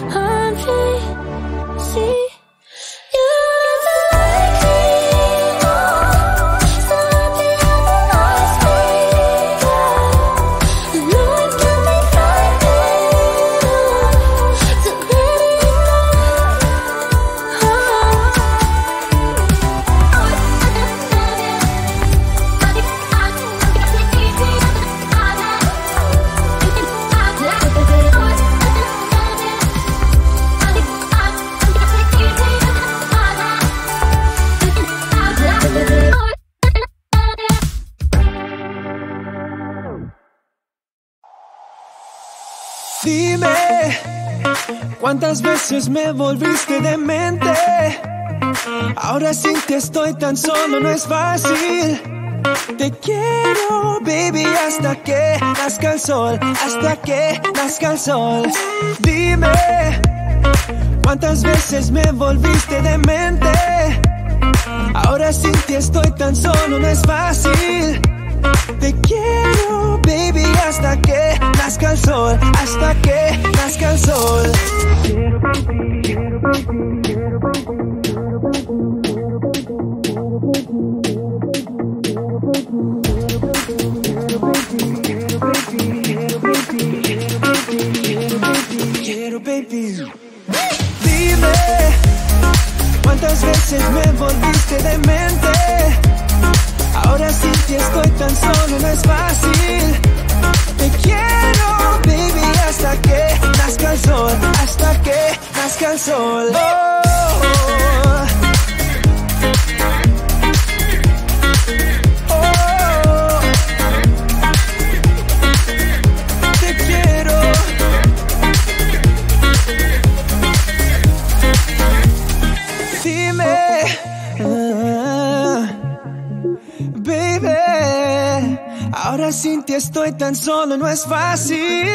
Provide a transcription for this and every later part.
on me. See. Dime, ¿cuántas veces me volviste demente? Ahora sin ti estoy tan solo, no es fácil. Te quiero, baby, hasta que nazca el sol, hasta que nazca el sol. Dime, ¿cuántas veces me volviste demente? Ahora sin ti estoy tan solo, no es fácil. Te quiero, baby, hasta que nazca el sol, hasta que nazca el sol. Quiero, baby. Dime, ¿cuántas veces me volviste demente? Ahora sin ti estoy tan solo, no es fácil. Te quiero, baby, hasta que nazca el sol, hasta que nazca el sol. Te quiero. Dime, baby, ahora sin ti estoy tan solo, no es fácil.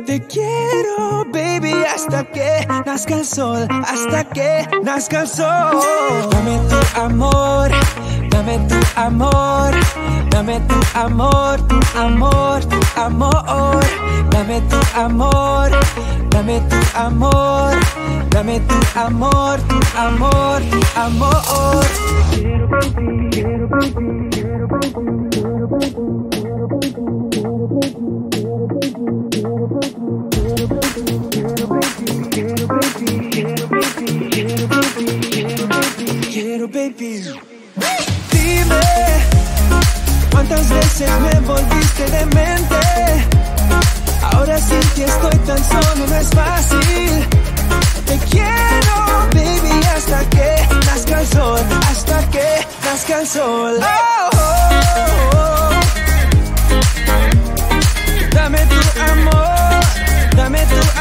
Te quiero, baby, hasta que nazca el sol, hasta que nazca el sol. Dame tu amor, dame tu amor, dame tu amor, tu amor, tu amor. Dame tu amor, dame tu amor, dame tu amor, tu amor, tu amor. Quiero, baby. Dime, ¿cuántas veces me volviste demente? Ahora sin ti estoy tan solo, no es fácil. Te quiero, baby, hasta que nazca el sol, hasta que nazca el sol. Oh, oh, oh. Dame tu amor, dame tu